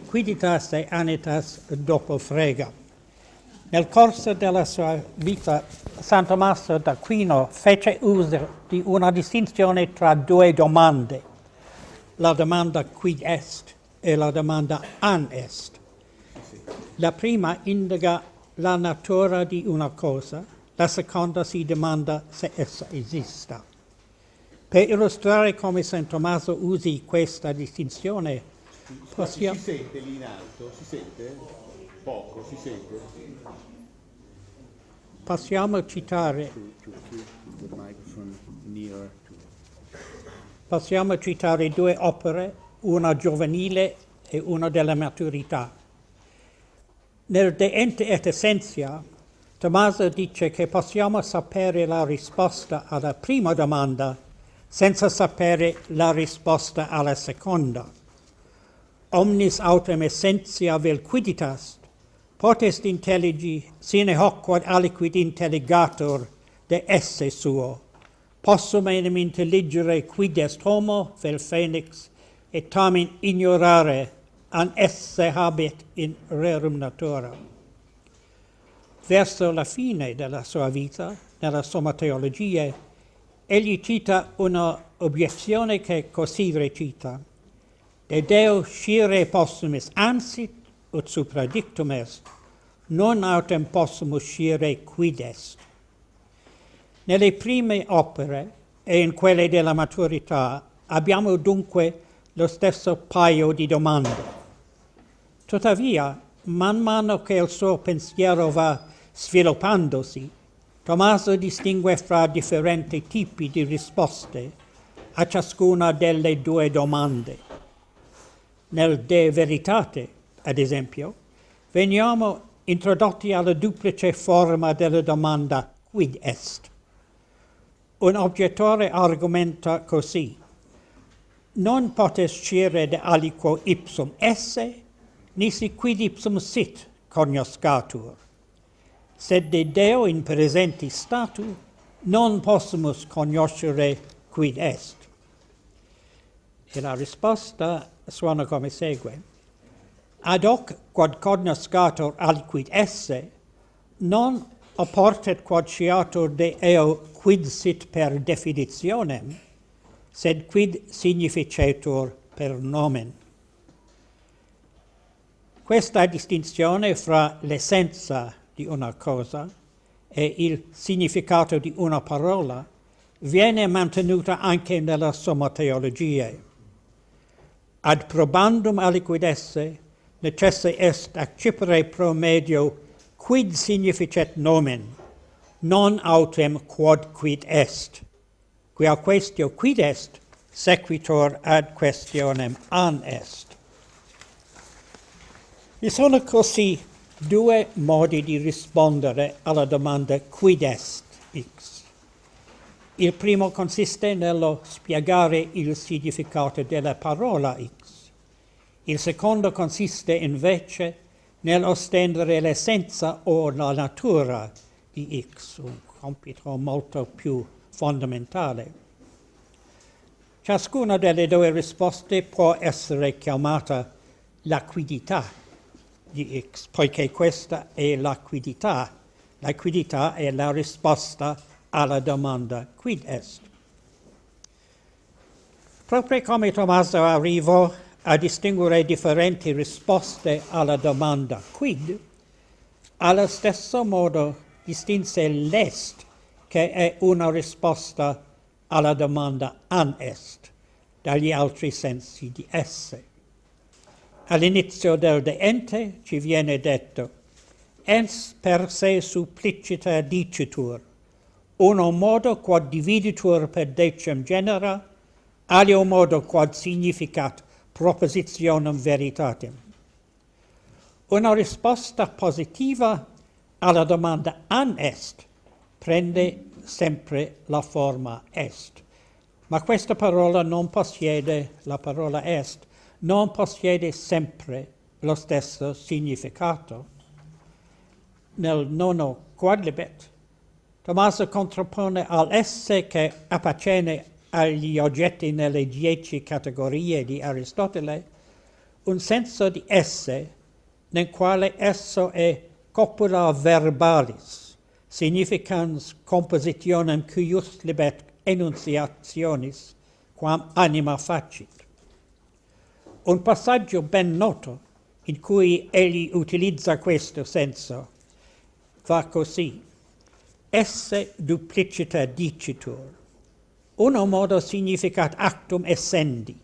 quiditas e anitas dopo frega. Nel corso della sua vita, San Tommaso d'Aquino fece uso di una distinzione tra due domande, la domanda quid est e la domanda an est. La prima indica la natura di una cosa, la seconda si domanda se essa esista. Per illustrare come San Tommaso usi questa distinzione, possiamo... Si sente lì in alto? Si sente? Poco, si sente? Possiamo citare due opere, una giovanile e una della maturità. Nel De Ente et Essentia, Tommaso dice che possiamo sapere la risposta alla prima domanda senza sapere la risposta alla seconda. Omnis autem essentia vel quiditas, potest intelligi sine hoc quod aliquid intelligator de esse suo. Possum enim intelligere quid est homo vel phoenix, et tamen ignorare an esse habet in rerum natura. Verso la fine della sua vita, nella Summa Theologiae, egli cita una obiezione che così recita: De Deo scire possumus ansit, ut supradictum est, non autem possumus scire quid est. Nelle prime opere e in quelle della maturità abbiamo dunque lo stesso paio di domande. Tuttavia, man mano che il suo pensiero va sviluppandosi, Tommaso distingue fra differenti tipi di risposte a ciascuna delle due domande. Nel De Veritate, ad esempio, veniamo introdotti alla duplice forma della domanda quid est. Un obiettore argomenta così: non potest scire de aliquo ipsum esse, nisi quid ipsum sit cognoscatur. Sed de Deo in presenti statu non possumus cognoscere quid est. E la risposta suona come segue: ad hoc quod cognoscatur aliquid esse, non apportet quod sciatur de eo quid sit per definitionem, sed quid significetur per nomen. Questa distinzione fra l'essenza di una cosa e il significato di una parola viene mantenuta anche nella Summa Theologiae. Ad probandum aliquid esse necesse est accipere pro medio quid significet nomen, non autem quod quid est, quia quaestio quid est sequitur ad questionem an est. Vi sono così due modi di rispondere alla domanda quid est x. Il primo consiste nello spiegare il significato della parola x. Il secondo consiste invece nell'ostendere l'essenza o la natura di x, un compito molto più fondamentale. Ciascuna delle due risposte può essere chiamata la quiddità di x, poiché questa è la quiddità. La quiddità è la risposta alla domanda quid est. Proprio come Tommaso arrivò a distinguere differenti risposte alla domanda quid, allo stesso modo distinse l'est, che è una risposta alla domanda an est, dagli altri sensi di esse. All'inizio del De Ente ci viene detto: ens per se supplicita dicitur, uno modo quod dividitur per decem genera, alio modo quod significat propositionem veritatem. Una risposta positiva alla domanda an est prende sempre la forma est, ma questa parola non possiede, la parola est, non possiede sempre lo stesso significato. Nel nono quadlibet, Tommaso contrappone all'esse che appartiene agli oggetti nelle 10 categorie di Aristotele un senso di esse nel quale esso è copula verbalis, significans compositionem cuius libet enunciationis, quam anima facit. Un passaggio ben noto in cui egli utilizza questo senso va così: esse duplicita dicitur, uno modo significat actum essendi,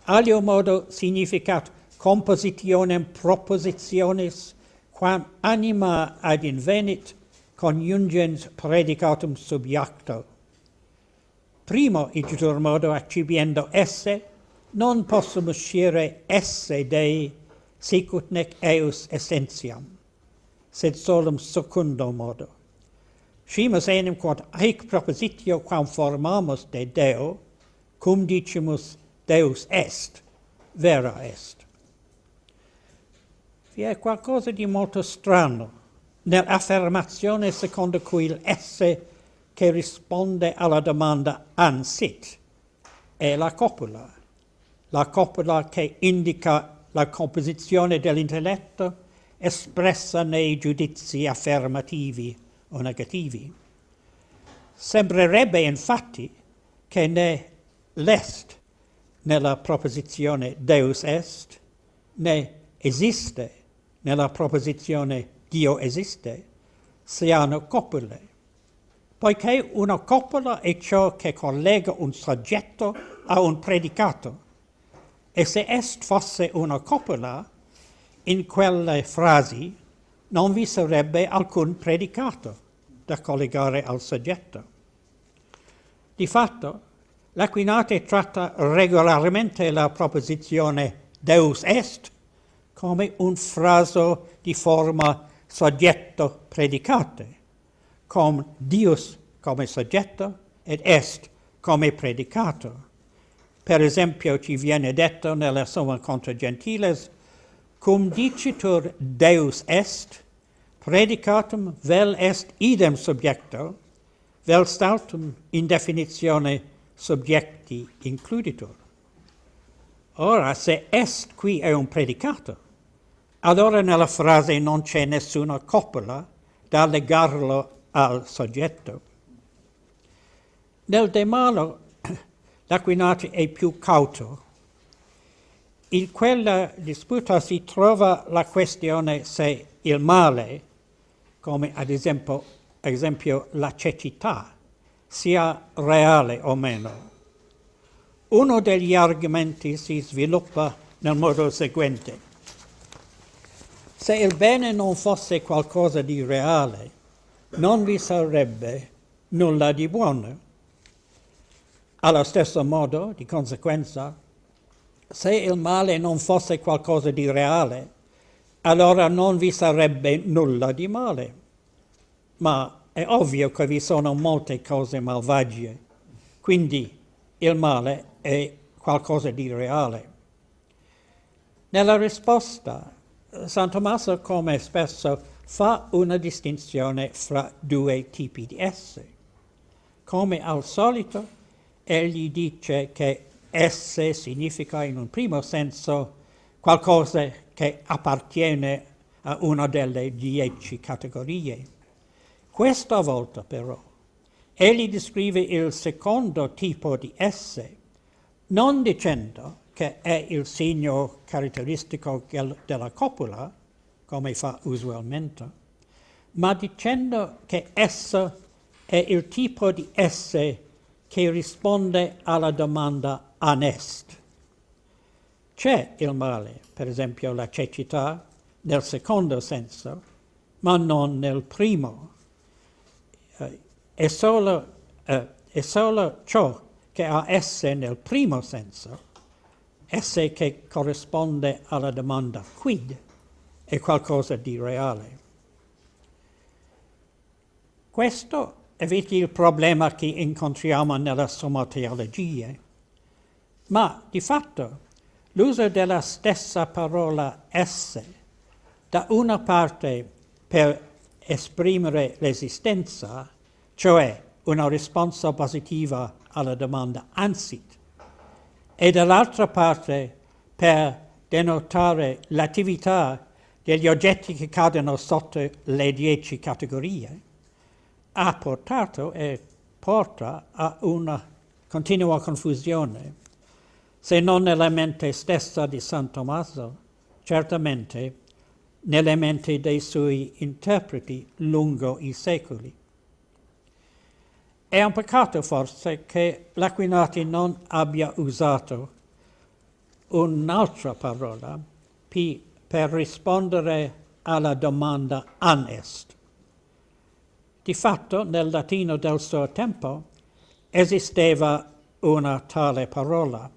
alio modo significat compositionem propositionis, quam anima ad invenit coniungens predicatum subjacto. Primo igitur modo accibiendo esse, non possum uscire esse Dei, sicut nec eus essentiam, sed solum secundo modo. Scimus enim quod hic propositio quam formamus de Deo, cum dicimus Deus est, vera est. Vi è qualcosa di molto strano nell'affermazione secondo cui il esse che risponde alla domanda ansit è la copula che indica la composizione dell'intelletto espressa nei giudizi affermativi o negativi. Sembrerebbe infatti che né l'est nella proposizione Deus est, né esiste nella proposizione Dio esiste, siano copule, poiché una copula è ciò che collega un soggetto a un predicato, e se est fosse una copula, in quelle frasi non vi sarebbe alcun predicato da collegare al soggetto. Di fatto, l'Aquinate tratta regolarmente la proposizione Deus est come un fraso di forma soggetto-predicate, con Dius come soggetto ed est come predicato. Per esempio, ci viene detto nella Summa contra Gentiles: cum dicitur Deus est, predicatum vel est idem subjecto, vel stautum in definitione subjecti includitur. Ora, se est qui è un predicato, allora nella frase non c'è nessuna copula da legarlo al soggetto. Nel De Malo l'Aquinate è più cauto. In quella disputa si trova la questione se il male, come ad esempio la cecità, sia reale o meno. Uno degli argomenti si sviluppa nel modo seguente: se il bene non fosse qualcosa di reale, non vi sarebbe nulla di buono. Allo stesso modo, di conseguenza, se il male non fosse qualcosa di reale, allora non vi sarebbe nulla di male. Ma è ovvio che vi sono molte cose malvagie, quindi il male è qualcosa di reale. Nella risposta, San Tommaso, come spesso, fa una distinzione fra due tipi di esse. Come al solito, egli dice che esse significa in un primo senso qualcosa che appartiene a una delle 10 categorie. Questa volta però egli descrive il secondo tipo di esse, non dicendo che è il segno caratteristico della copula, come fa usualmente, ma dicendo che esso è il tipo di esse che risponde alla domanda anest. C'è il male, per esempio la cecità, nel secondo senso, ma non nel primo. È solo ciò che ha esse nel primo senso, esse che corrisponde alla domanda quid, è qualcosa di reale. Questo evita il problema che incontriamo nella somateologia, ma di fatto l'uso della stessa parola esse, da una parte per esprimere l'esistenza, cioè una risposta positiva alla domanda ansit, e dall'altra parte per denotare l'attività degli oggetti che cadono sotto le 10 categorie, ha portato e porta a una continua confusione, se non nella mente stessa di San Tommaso, certamente nelle menti dei suoi interpreti lungo i secoli. È un peccato forse che l'Aquinati non abbia usato un'altra parola per rispondere alla domanda an est. Di fatto, nel latino del suo tempo esisteva una tale parola,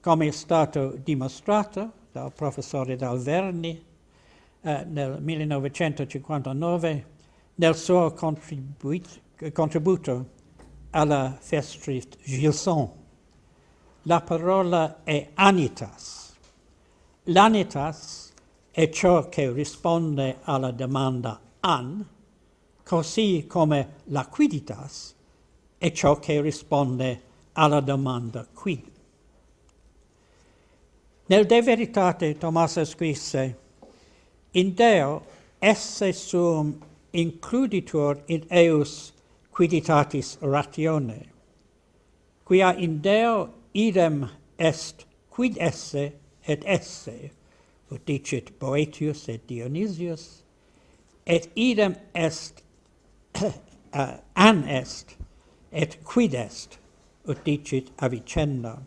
come è stato dimostrato dal professore Dalverni nel 1959 nel suo contributo alla Festschrift Gilson. La parola è anitas. L'anitas è ciò che risponde alla domanda an, così come la quiditas è ciò che risponde alla domanda quid. Nel De Veritate Tommaso scrisse: in Deo esse sum includitur in eus quiditatis ratione, quia in Deo idem est quid esse et esse, ut dicit Boetius et Dionysius, et idem est an est et quid est, ut dicit Avicenna.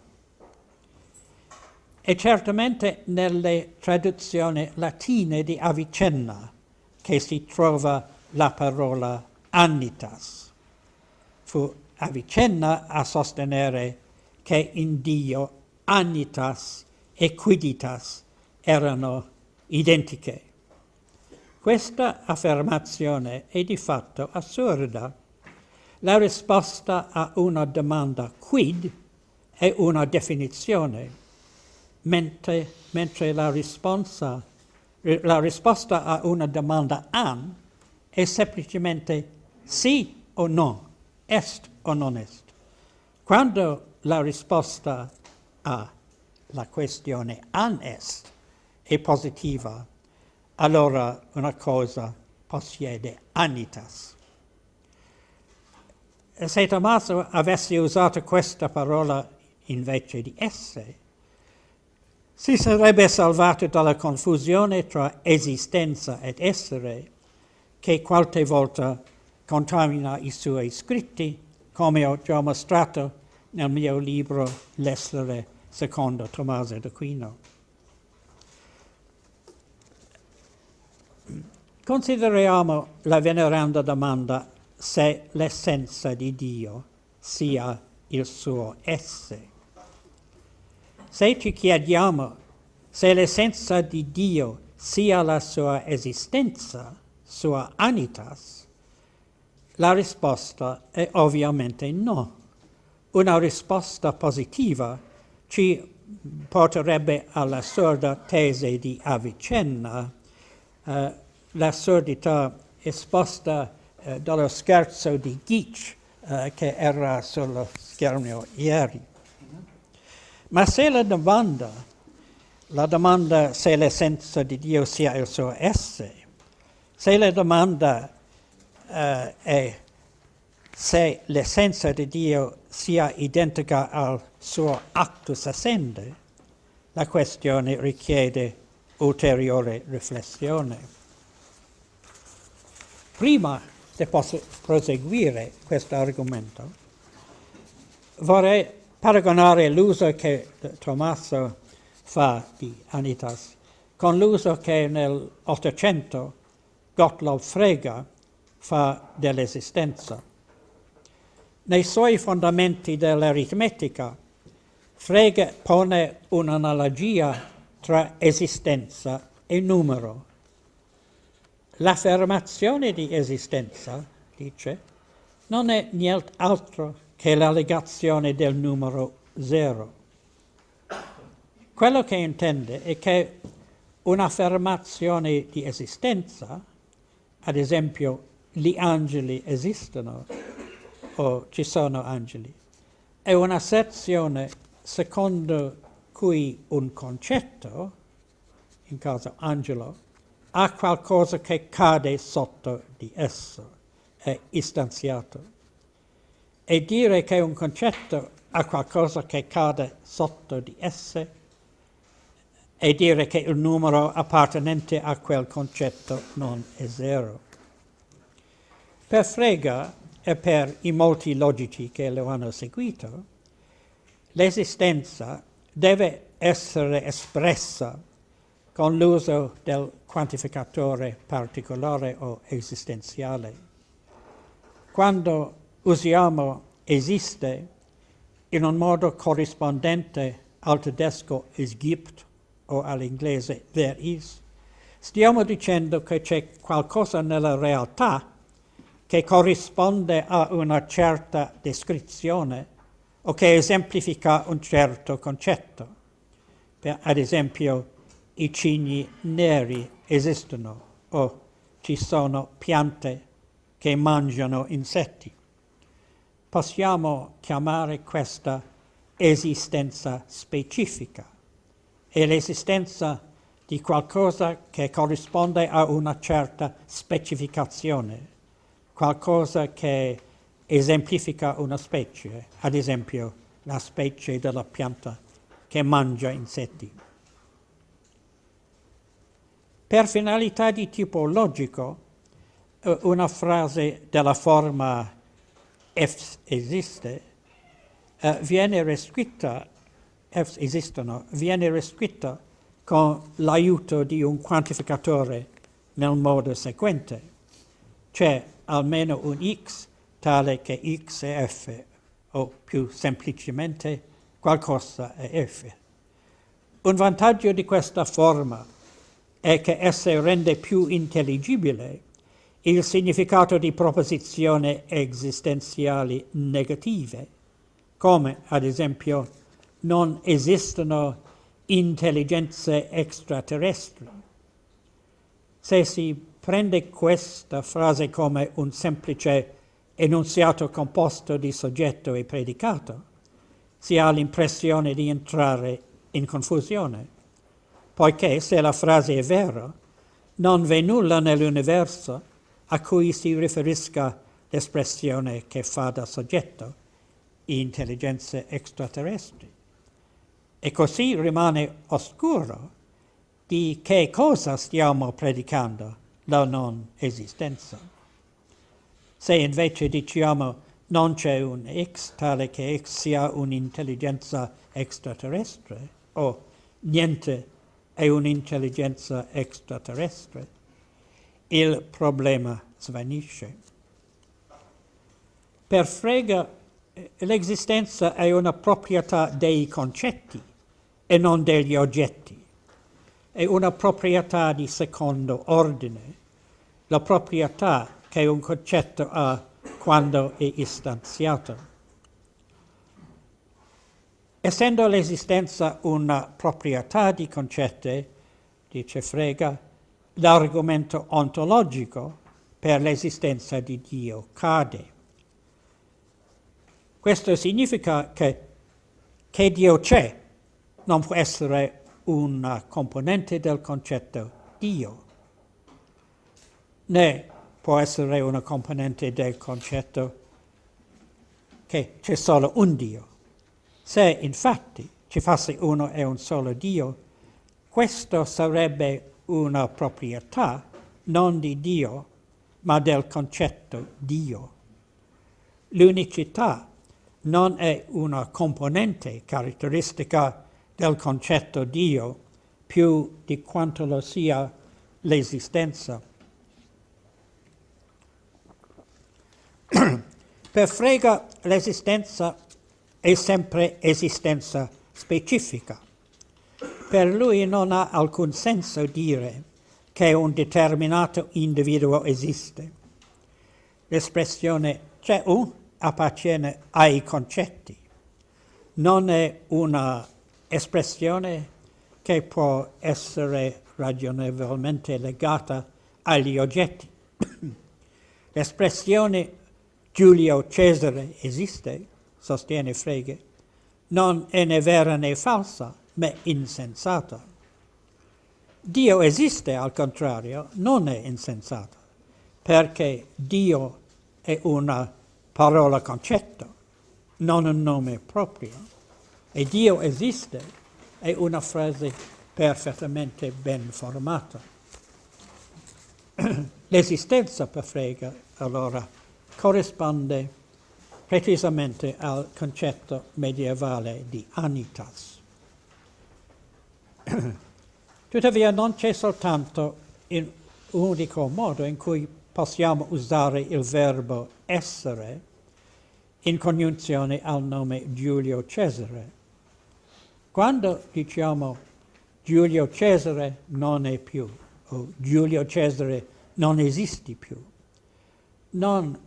E certamente nelle traduzioni latine di Avicenna che si trova la parola annitas. Fu Avicenna a sostenere che in Dio annitas e quiditas erano identiche. Questa affermazione è di fatto assurda. La risposta a una domanda quid è una definizione, mentre la risposta a una domanda an è semplicemente sì o no, est o non est. Quando la risposta alla questione an est è positiva, allora una cosa possiede annitas. Se Tommaso avesse usato questa parola invece di esse, si sarebbe salvato dalla confusione tra esistenza ed essere, che qualche volta contamina i suoi scritti, come ho già mostrato nel mio libro L'essere secondo Tommaso d'Aquino. Consideriamo la veneranda domanda se l'essenza di Dio sia il suo esse. Se ci chiediamo se l'essenza di Dio sia la sua esistenza, sua anitas, la risposta è ovviamente no. Una risposta positiva ci porterebbe all'assurda tesi di Avicenna, l'assurdità esposta dallo scherzo di Geach che era sullo schermo ieri. Ma se la domanda se l'essenza di Dio sia il suo esse, se la domanda è se l'essenza di Dio sia identica al suo actus essende, la questione richiede ulteriore riflessione. Prima di proseguire questo argomento, vorrei paragonare l'uso che Tommaso fa di anitas con l'uso che nel Ottocento Gottlob Frege fa dell'esistenza. Nei suoi fondamenti dell'aritmetica, Frege pone un'analogia tra esistenza e numero. L'affermazione di esistenza, dice, non è nient'altro che la negazione del numero 0. Quello che intende è che un'affermazione di esistenza, ad esempio gli angeli esistono o ci sono angeli, è un'asserzione secondo cui un concetto, in caso Angelo, ha qualcosa che cade sotto di esso, è istanziato. E dire che un concetto ha qualcosa che cade sotto di esse e dire che il numero appartenente a quel concetto non è zero. Per Frege e per i molti logici che lo hanno seguito, l'esistenza deve essere espressa con l'uso del quantificatore particolare o esistenziale. Quando usiamo esiste in un modo corrispondente al tedesco es gibt o all'inglese there is, stiamo dicendo che c'è qualcosa nella realtà che corrisponde a una certa descrizione o che esemplifica un certo concetto. Ad esempio, i cigni neri esistono o ci sono piante che mangiano insetti. Possiamo chiamare questa esistenza specifica. È l'esistenza di qualcosa che corrisponde a una certa specificazione, qualcosa che esemplifica una specie, ad esempio la specie della pianta che mangia insetti. Per finalità di tipo logico, una frase della forma F esiste viene riscritta con l'aiuto di un quantificatore nel modo seguente. C'è almeno un x tale che x è f, o più semplicemente qualcosa è f. Un vantaggio di questa forma è che essa rende più intelligibile il significato di proposizioni esistenziali negative, come ad esempio non esistono intelligenze extraterrestri. Se si prende questa frase come un semplice enunziato composto di soggetto e predicato, si ha l'impressione di entrare in confusione, poiché se la frase è vera, non v'è nulla nell'universo a cui si riferisca l'espressione che fa da soggetto, intelligenze extraterrestri. E così rimane oscuro di che cosa stiamo predicando, la non esistenza. Se invece diciamo non c'è un X tale che X sia un'intelligenza extraterrestre, o niente è un'intelligenza extraterrestre, il problema svanisce. Per Frege l'esistenza è una proprietà dei concetti e non degli oggetti. È una proprietà di secondo ordine, la proprietà che un concetto ha quando è istanziato. Essendo l'esistenza una proprietà di concetti, dice Frege, l'argomento ontologico per l'esistenza di Dio cade. Questo significa che Dio c'è non può essere una componente del concetto Dio, né può essere una componente del concetto che c'è solo un Dio. Se infatti ci fosse uno e un solo Dio, questo sarebbe una proprietà non di Dio, ma del concetto Dio. L'unicità non è una componente caratteristica del concetto Dio più di quanto lo sia l'esistenza. Per Frege l'esistenza è sempre esistenza specifica. Per lui non ha alcun senso dire che un determinato individuo esiste. L'espressione c'è un appartiene ai concetti. Non è una espressione che può essere ragionevolmente legata agli oggetti. L'espressione Giulio Cesare esiste, sostiene Frege, non è né vera né falsa, ma insensata. Dio esiste, al contrario, non è insensato, perché Dio è una parola concetto, non un nome proprio. E Dio esiste è una frase perfettamente ben formata. L'esistenza per Frege, allora, corrisponde precisamente al concetto medievale di anitas. Tuttavia non c'è soltanto un unico modo in cui possiamo usare il verbo essere in congiunzione al nome Giulio Cesare. Quando diciamo Giulio Cesare non è più, o Giulio Cesare non esiste più, non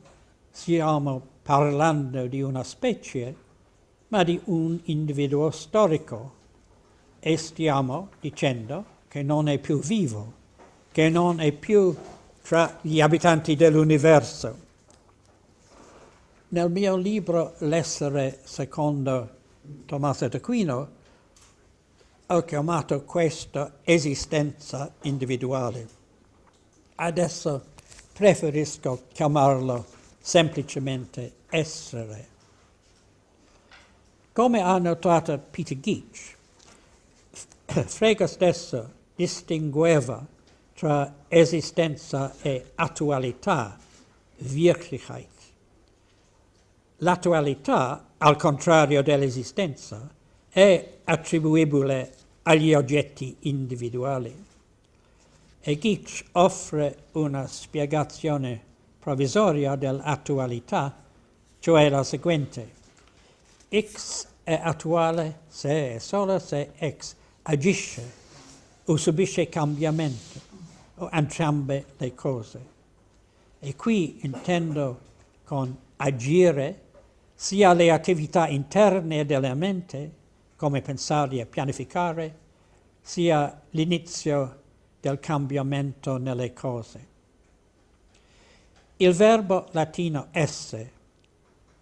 stiamo parlando di una specie, ma di un individuo storico, e stiamo dicendo che non è più vivo, che non è più tra gli abitanti dell'universo. Nel mio libro L'essere secondo Tommaso d'Aquino ho chiamato questa esistenza individuale. Adesso preferisco chiamarlo semplicemente essere. Come ha notato Peter Geach, Frege stesso distingueva tra esistenza e attualità, Wirklichkeit. L'attualità, al contrario dell'esistenza, è attribuibile agli oggetti individuali. E Geach offre una spiegazione provvisoria dell'attualità, cioè la seguente. X è attuale se e solo se X agisce o subisce cambiamento, o entrambe le cose. E qui intendo con agire sia le attività interne della mente, come pensare e pianificare, sia l'inizio del cambiamento nelle cose. Il verbo latino esse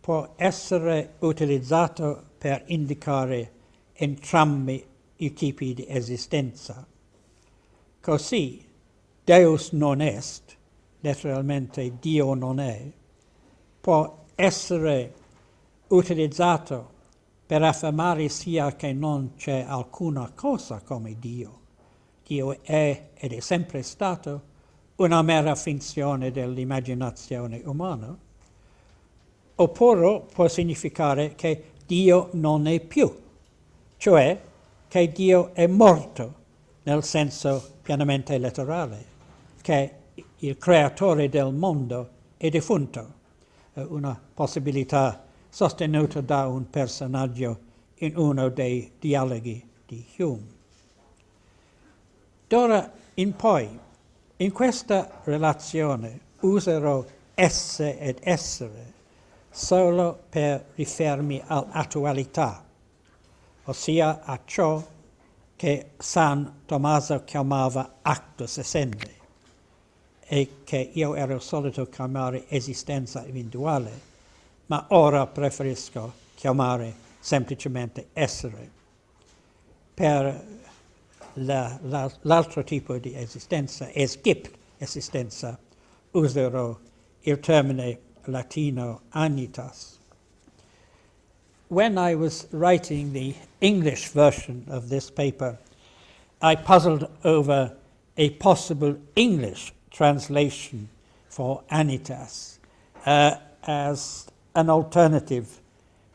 può essere utilizzato per indicare entrambi i tipi di esistenza. Così, Deus non est, letteralmente Dio non è, può essere utilizzato per affermare sia che non c'è alcuna cosa come Dio. Dio è ed è sempre stato una mera finzione dell'immaginazione umana, oppure può significare che Dio non è più, cioè che Dio è morto nel senso pienamente letterale, che il creatore del mondo è defunto, una possibilità sostenuta da un personaggio in uno dei dialoghi di Hume. D'ora in poi, in questa relazione userò esse ed essere solo per riferirmi all'attualità, ossia a ciò che San Tommaso chiamava actus essendi e che io ero solito chiamare esistenza individuale, ma ora preferisco chiamare semplicemente essere. Per l'altro tipo di esistenza, es gibt esistenza, userò il termine latino anitas. When I was writing the English version of this paper, I puzzled over a possible English translation for anitas as an alternative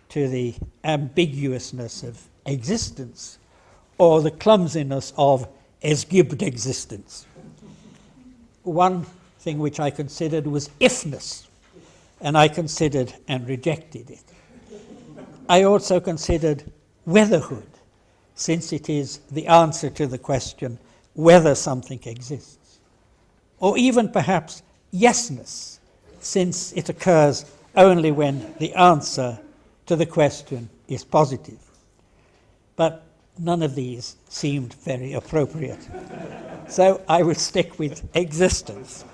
to the ambiguousness of existence or the clumsiness of es gibt existence. One thing which I considered was ifness, and I considered and rejected it. I also considered whetherhood, since it is the answer to the question whether something exists. Or even perhaps yesness, since it occurs only when the answer to the question is positive. But none of these seemed very appropriate. So I will stick with existence,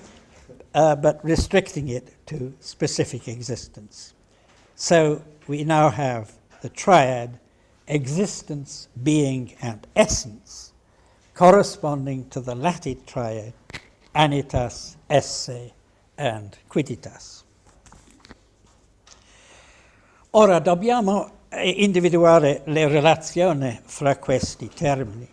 but restricting it to specific existence. So we now have the triad existence, being, and essence, corresponding to the Latin triad anitas, esse, and quidditas. Ora dobbiamo individuare le relazioni fra questi termini.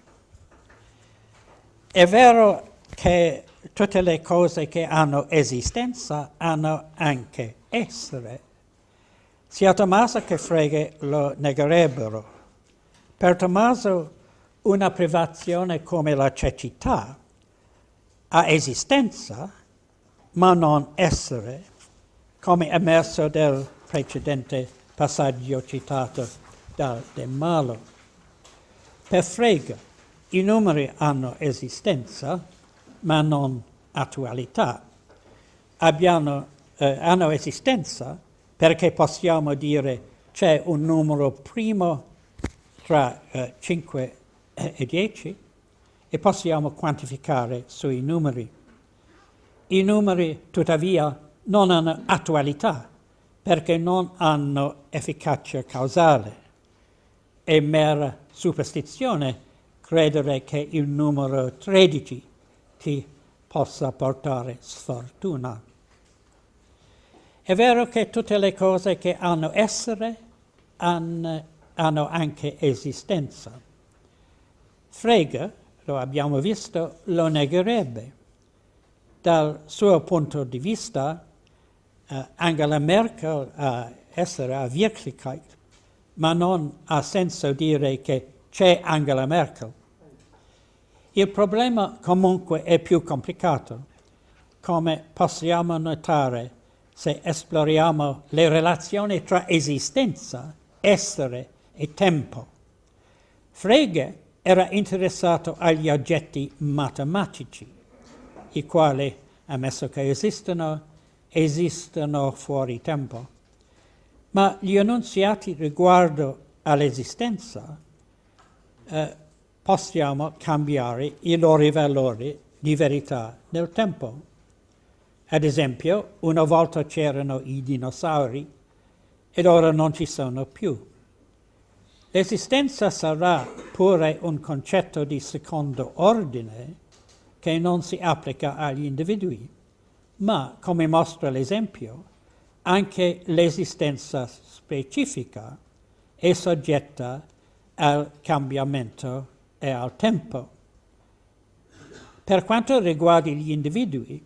È vero che tutte le cose che hanno esistenza hanno anche essere. Sia Tommaso che Frege lo negherebbero. Per Tommaso una privazione come la cecità ha esistenza, ma non essere, come emerso dal precedente passaggio citato da De Malo. Per Frege i numeri hanno esistenza, ma non attualità. Hanno esistenza perché possiamo dire c'è un numero primo tra 5 e 10 e possiamo quantificare sui numeri. I numeri, tuttavia, non hanno attualità perché non hanno efficacia causale. È mera superstizione credere che il numero 13 ti possa portare sfortuna. È vero che tutte le cose che hanno essere hanno anche esistenza. Frege, lo abbiamo visto, lo negherebbe. Dal suo punto di vista, Angela Merkel ha essere, ha Wirklichkeit, ma non ha senso dire che c'è Angela Merkel. Il problema comunque è più complicato, come possiamo notare se esploriamo le relazioni tra esistenza, essere e tempo. Frege era interessato agli oggetti matematici, i quali, ammesso che esistono fuori tempo. Ma gli enunciati riguardo all'esistenza possiamo cambiare i loro valori di verità nel tempo. Ad esempio, una volta c'erano i dinosauri ed ora non ci sono più. L'esistenza sarà pure un concetto di secondo ordine che non si applica agli individui, ma, come mostra l'esempio, anche l'esistenza specifica è soggetta al cambiamento e al tempo. Per quanto riguarda gli individui,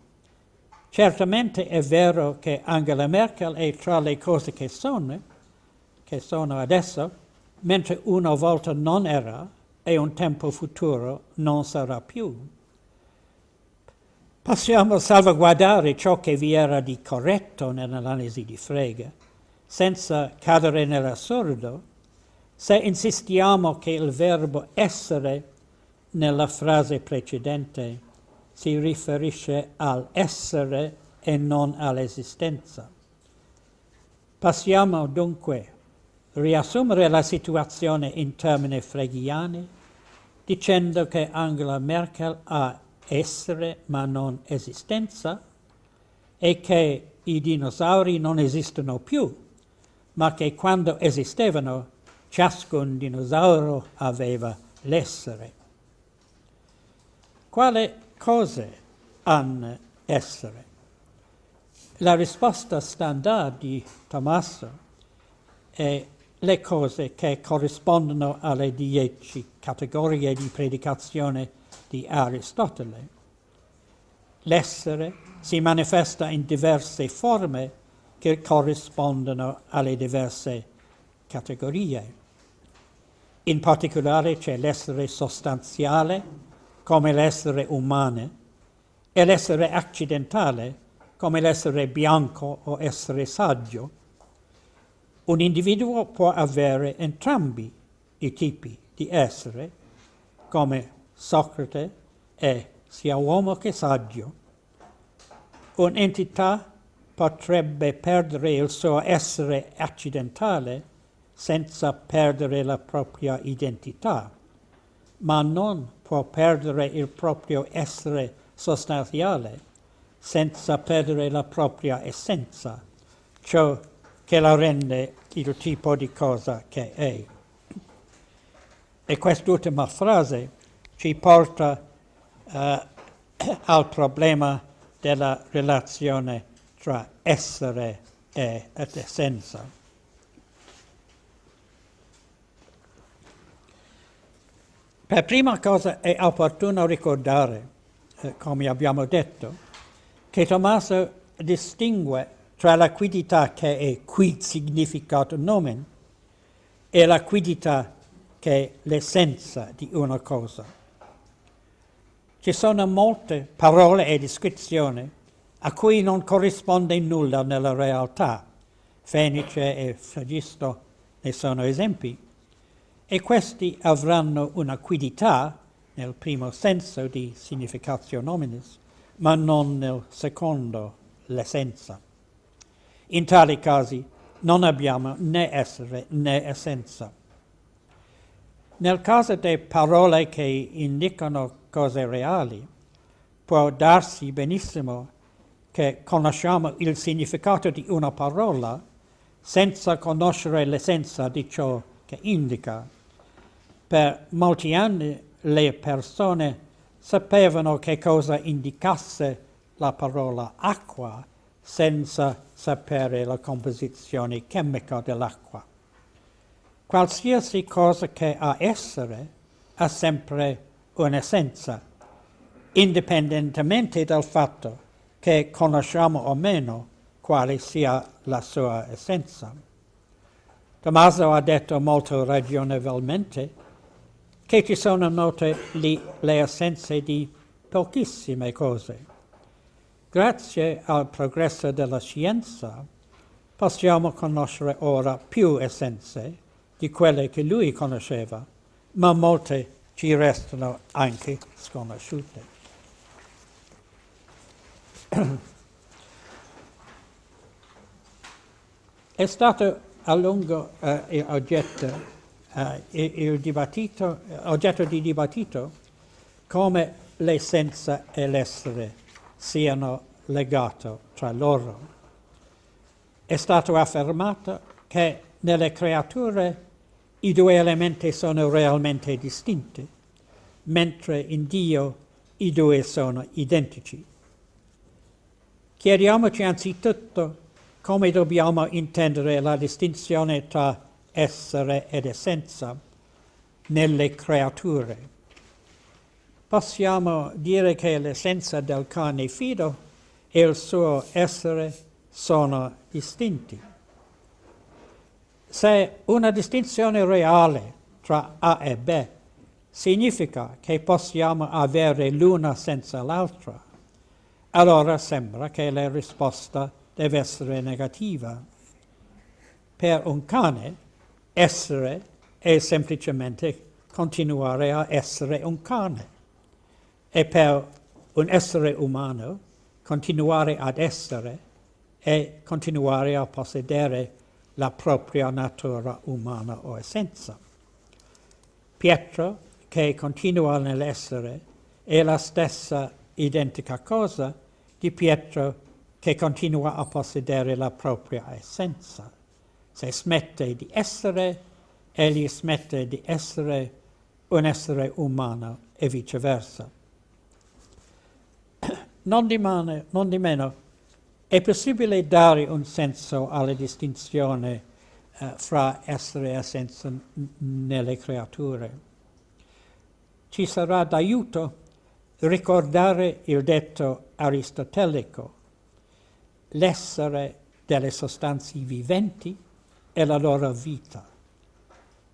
certamente è vero che Angela Merkel è tra le cose che sono adesso, mentre una volta non era e un tempo futuro non sarà più. Possiamo salvaguardare ciò che vi era di corretto nell'analisi di Frege, senza cadere nell'assurdo, se insistiamo che il verbo essere nella frase precedente si riferisce all'essere e non all'esistenza. Possiamo dunque riassumere la situazione in termini freghiani dicendo che Angela Merkel ha essere ma non esistenza e che i dinosauri non esistono più, ma che quando esistevano ciascun dinosauro aveva l'essere. Quale cose hanno essere? La risposta standard di Tommaso è le cose che corrispondono alle 10 categorie di predicazione di Aristotele. L'essere si manifesta in diverse forme che corrispondono alle diverse categorie. In particolare c'è l'essere sostanziale, come l'essere umano, e l'essere accidentale, come l'essere bianco o essere saggio. Un individuo può avere entrambi i tipi di essere, come Socrate è sia uomo che saggio. Un'entità potrebbe perdere il suo essere accidentale senza perdere la propria identità, ma non può perdere il proprio essere sostanziale senza perdere la propria essenza, ciò che la rende il tipo di cosa che è. E quest'ultima frase ci porta al problema della relazione tra essere ed essenza. Per prima cosa è opportuno ricordare, come abbiamo detto, che Tommaso distingue tra la quiddità che è quid significat nomen e la quiddità che è l'essenza di una cosa. Ci sono molte parole e descrizioni a cui non corrisponde nulla nella realtà. Fenice e Flagisto ne sono esempi. E questi avranno una quiddità nel primo senso di significatio nominis, ma non nel secondo, l'essenza. In tali casi non abbiamo né essere né essenza. Nel caso di parole che indicano cose reali, può darsi benissimo che conosciamo il significato di una parola senza conoscere l'essenza di ciò che indica. Per molti anni le persone sapevano che cosa indicasse la parola acqua senza sapere la composizione chimica dell'acqua. Qualsiasi cosa che ha essere ha sempre un'essenza, indipendentemente dal fatto che conosciamo o meno quale sia la sua essenza. Tommaso ha detto molto ragionevolmente che ci sono note le essenze di pochissime cose. Grazie al progresso della scienza possiamo conoscere ora più essenze di quelle che lui conosceva, ma molte ci restano anche sconosciute. È stato a lungo oggetto di dibattito come l'essenza e l'essere siano legati tra loro. È stato affermato che nelle creature i due elementi sono realmente distinti, mentre in Dio i due sono identici. Chiediamoci anzitutto come dobbiamo intendere la distinzione tra essere ed essenza nelle creature. Possiamo dire che l'essenza del cane fido e il suo essere sono distinti. Se una distinzione reale tra A e B significa che possiamo avere l'una senza l'altra, allora sembra che la risposta deve essere negativa. Per un cane, essere è semplicemente continuare a essere un cane. E per un essere umano, continuare ad essere è continuare a possedere la propria natura umana o essenza. Pietro, che continua nell'essere, è la stessa identica cosa di Pietro che continua a possedere la propria essenza. Se smette di essere, egli smette di essere un essere umano e viceversa. Non di meno, è possibile dare un senso alla distinzione fra essere e essenza nelle creature. Ci sarà d'aiuto ricordare il detto aristotelico: l'essere delle sostanze viventi è la loro vita.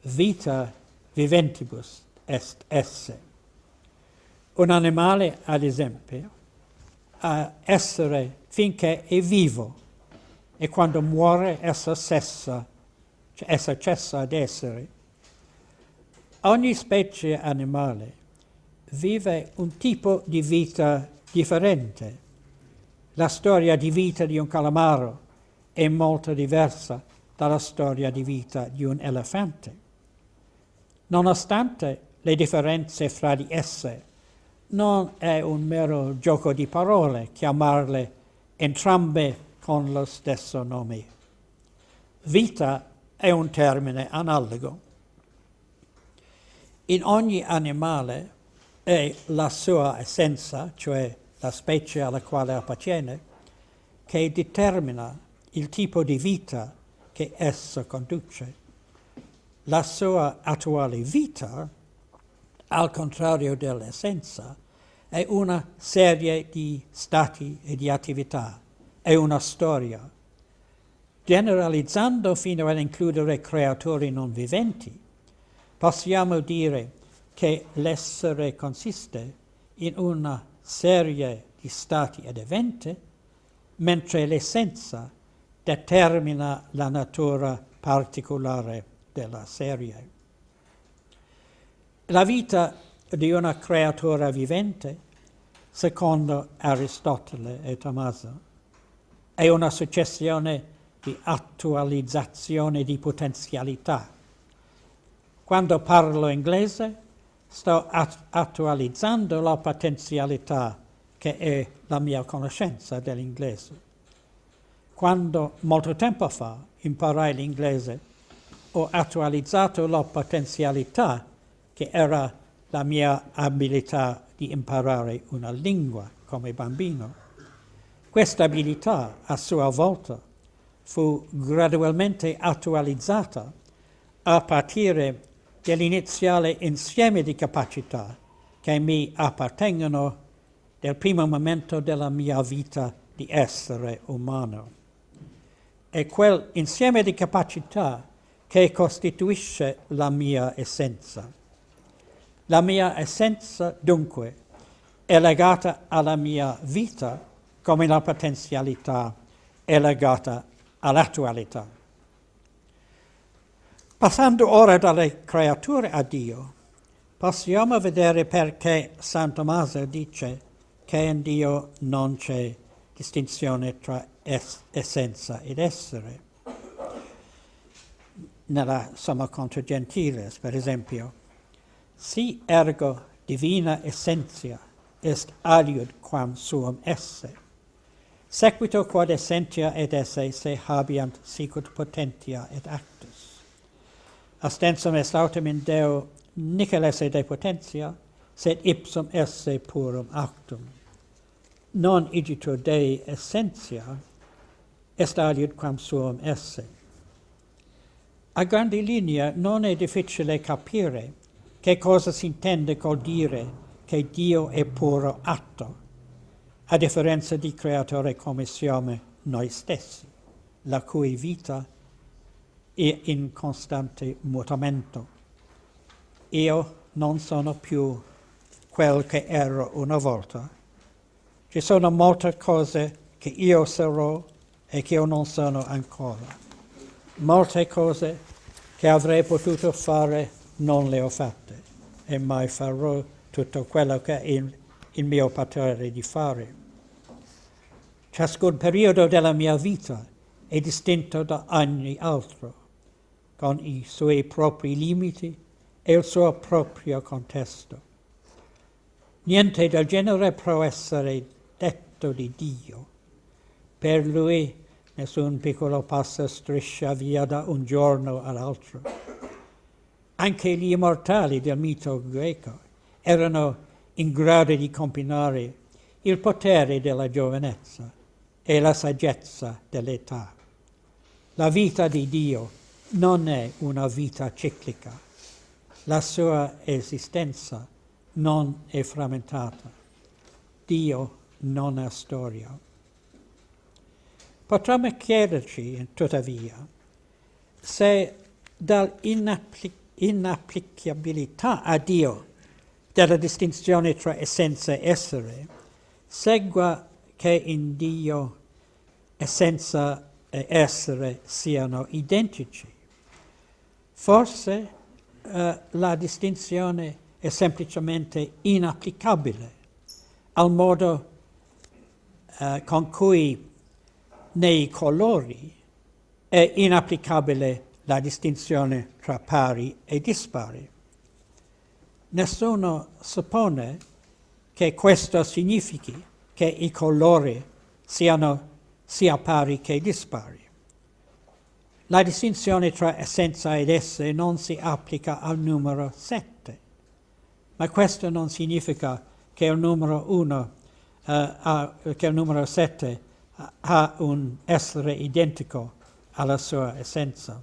Vita viventibus est esse. Un animale, ad esempio, ha essere finché è vivo e quando muore essa cessa ad essere. Ogni specie animale vive un tipo di vita differente. La storia di vita di un calamaro è molto diversa dalla storia di vita di un elefante. Nonostante le differenze fra di esse, non è un mero gioco di parole chiamarle entrambe con lo stesso nome. Vita è un termine analogo. In ogni animale è la sua essenza, cioè la specie alla quale appartiene, che determina il tipo di vita che esso conduce. La sua attuale vita, al contrario dell'essenza, è una serie di stati e di attività, è una storia. Generalizzando fino ad includere creatori non viventi, possiamo dire che l'essere consiste in una serie di stati ed eventi, mentre l'essenza determina la natura particolare della serie. La vita di una creatura vivente, secondo Aristotele e Tommaso, è una successione di attualizzazione di potenzialità. Quando parlo inglese, sto attualizzando la potenzialità che è la mia conoscenza dell'inglese. Quando molto tempo fa imparai l'inglese, ho attualizzato la potenzialità che era la mia abilità di imparare una lingua come bambino. Questa abilità, a sua volta, fu gradualmente attualizzata a partire dall'iniziale insieme di capacità che mi appartengono dal primo momento della mia vita di essere umano. È quel insieme di capacità che costituisce la mia essenza. La mia essenza, dunque, è legata alla mia vita come la potenzialità è legata all'attualità. Passando ora dalle creature a Dio, possiamo vedere perché San Tommaso dice che in Dio non c'è distinzione tra essenza ed essere. Nella Somma contra Gentiles, per esempio, si ergo divina essentia est aliud quam suum esse, sequito quod essentia et esse se habiant sicut potentia et actus. Astensum est autem in Deo nicel esse de potentia, sed ipsum esse purum actum. Non igitur Dei essentia est aliud quam suum esse. A grandi linee non è difficile capire che cosa si intende col dire che Dio è puro atto, a differenza di creatore come siamo noi stessi, la cui vita è in costante mutamento. Io non sono più quel che ero una volta. Ci sono molte cose che io sarò e che io non sono ancora. Molte cose che avrei potuto fare non le ho fatte e mai farò tutto quello che è il mio potere di fare. Ciascun periodo della mia vita è distinto da ogni altro, con i suoi propri limiti e il suo proprio contesto. Niente del genere può essere detto di Dio. Per Lui nessun piccolo passo striscia via da un giorno all'altro. Anche gli immortali del mito greco erano in grado di combinare il potere della giovinezza e la saggezza dell'età. La vita di Dio non è una vita ciclica. La sua esistenza non è frammentata. Dio non ha storia. Potremmo chiederci, tuttavia, se dall'inapplicabilità a Dio della distinzione tra essenza e essere segua che in Dio essenza e essere siano identici. Forse la distinzione è semplicemente inapplicabile al modo con cui nei colori è inapplicabile la distinzione tra pari e dispari. Nessuno suppone che questo significhi che i colori siano sia pari che dispari. La distinzione tra essenza ed esse non si applica al numero 7. ma questo non significa che il numero 7 ha un essere identico alla sua essenza.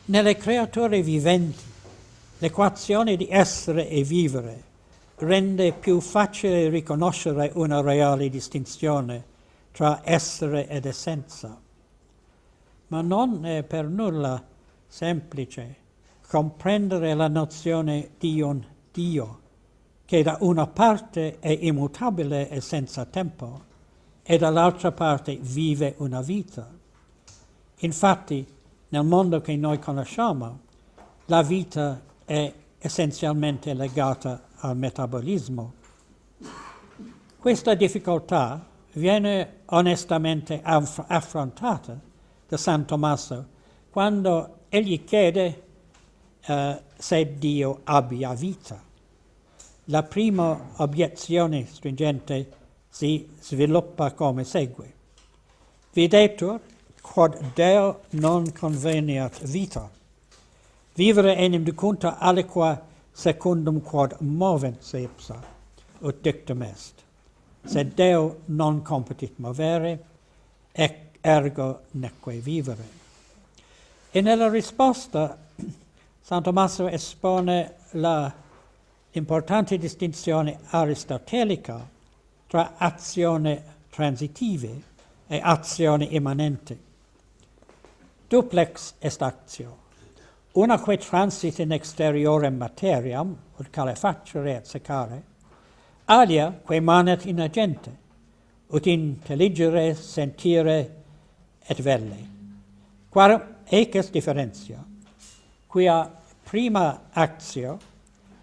Nelle creature viventi, l'equazione di essere e vivere rende più facile riconoscere una reale distinzione tra essere ed essenza. Ma non è per nulla semplice comprendere la nozione di un Dio che da una parte è immutabile e senza tempo e dall'altra parte vive una vita. Infatti, nel mondo che noi conosciamo, la vita è essenzialmente legata al metabolismo. Questa difficoltà viene onestamente affrontata da San Tommaso quando egli chiede se Dio abbia vita. La prima obiezione stringente si sviluppa come segue. Videtur quod Deo non conveniat vita. Vivere enim ducunta aliqua secundum quod movens ipsa, ut dictum est. Sed Deo non competit movere, ergo neque vivere. E nella risposta San Tommaso espone la importante distinzione aristotelica tra azione transitive e azione immanente. Duplex est actio, unaque transit in exteriorem materiam, ut calefacere et secare, alia que manet in agente, ut intelligere, sentire et velle. Quarum eques differentia, quia prima actio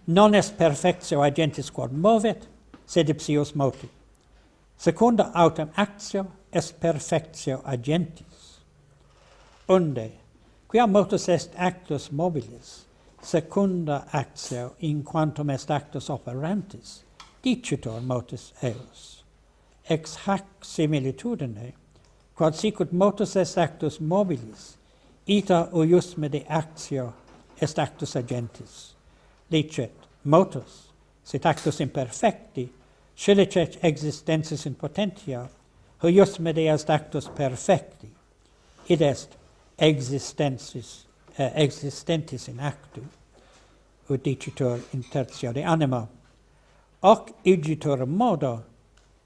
non est perfectio agentis quod movet, sed ipsius moti. Secunda autem actio est perfectio agentis. Unde, quia motus est actus mobilis, secunda actio in quantum est actus operantis, dicitur motus eos. Ex hac similitudine, quod sicut motus est actus mobilis, ita uiusme de actio est actus agentis. Licet motus, sit actus imperfecti, scilicet existentis in potentia, huiusme de est actus perfecti, id est existentis in actu, ut dicitur in tertio de anima. Hoc igitur modo,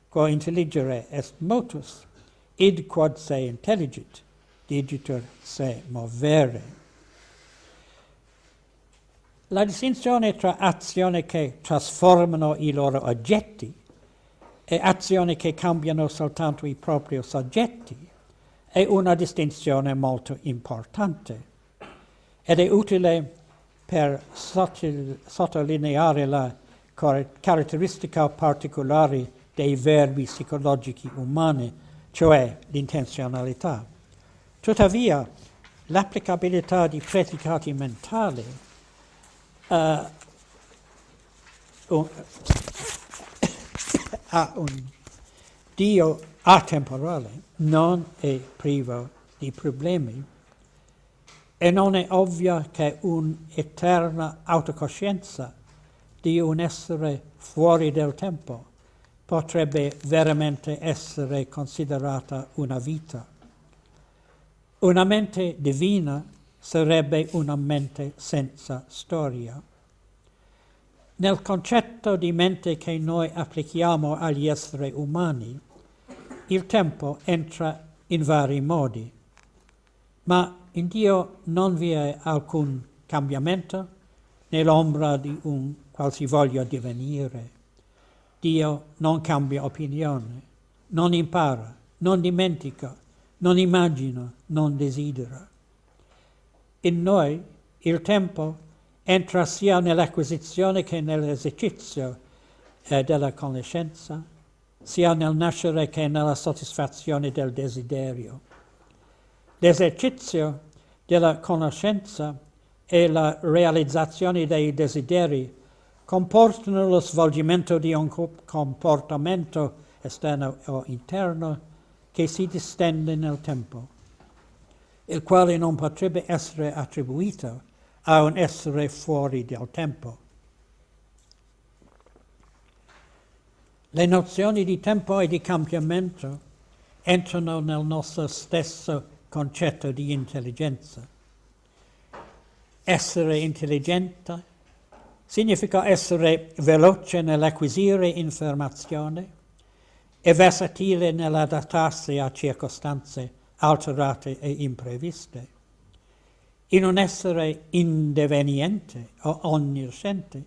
quo intelligere est motus, id quod se intelligit, digitur se movere. La distinzione tra azioni che trasformano i loro oggetti e azioni che cambiano soltanto i propri soggetti è una distinzione molto importante ed è utile per sottolineare la caratteristica particolare dei verbi psicologici umani, cioè l'intenzionalità. Tuttavia, l'applicabilità di predicati mentali a un Dio atemporale non è privo di problemi e non è ovvio che un'eterna autocoscienza di un essere fuori del tempo potrebbe veramente essere considerata una vita. Una mente divina sarebbe una mente senza storia. Nel concetto di mente che noi applichiamo agli esseri umani, il tempo entra in vari modi, ma in Dio non vi è alcun cambiamento né l'ombra di un qualsivoglia divenire. Dio non cambia opinione, non impara, non dimentica, non immagina, non desidera. In noi il tempo entra sia nell'acquisizione che nell'esercizio della conoscenza, sia nel nascere che nella soddisfazione del desiderio. L'esercizio della conoscenza e la realizzazione dei desideri comportano lo svolgimento di un comportamento esterno o interno che si distende nel tempo, il quale non potrebbe essere attribuito a un essere fuori del tempo. Le nozioni di tempo e di cambiamento entrano nel nostro stesso concetto di intelligenza. Essere intelligente significa essere veloce nell'acquisire informazione e versatile nell'adattarsi a circostanze alterate e impreviste. In un essere indeveniente o onnisciente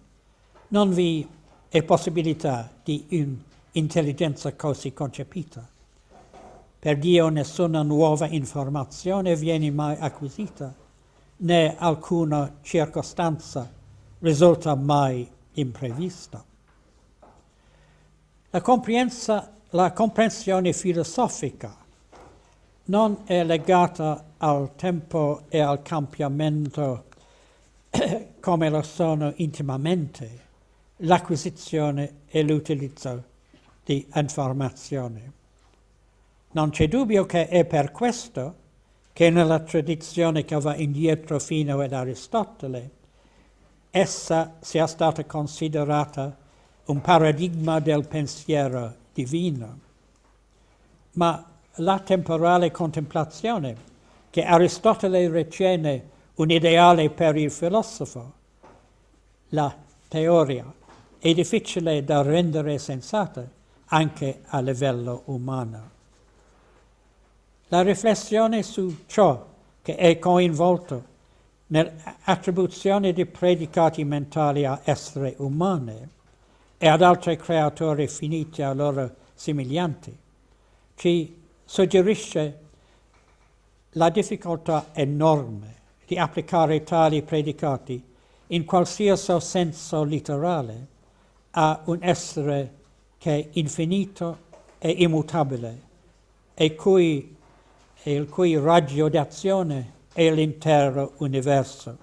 non vi è possibilità di un'intelligenza così concepita. Per Dio nessuna nuova informazione viene mai acquisita, né alcuna circostanza risulta mai imprevista. La comprensione filosofica non è legata al tempo e al cambiamento come lo sono intimamente l'acquisizione e l'utilizzo di informazione. Non c'è dubbio che è per questo che nella tradizione che va indietro fino ad Aristotele essa sia stata considerata un paradigma del pensiero divino. Ma la temporale contemplazione, che Aristotele ritiene un ideale per il filosofo, la teoria, è difficile da rendere sensata anche a livello umano. La riflessione su ciò che è coinvolto nell'attribuzione di predicati mentali a esseri umani e ad altre creature finite a loro somiglianti ci suggerisce la difficoltà enorme di applicare tali predicati in qualsiasi senso letterale a un essere che è infinito e immutabile e il cui raggio d'azione è l'intero universo.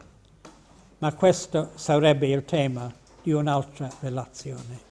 Ma questo sarebbe il tema di un'altra relazione.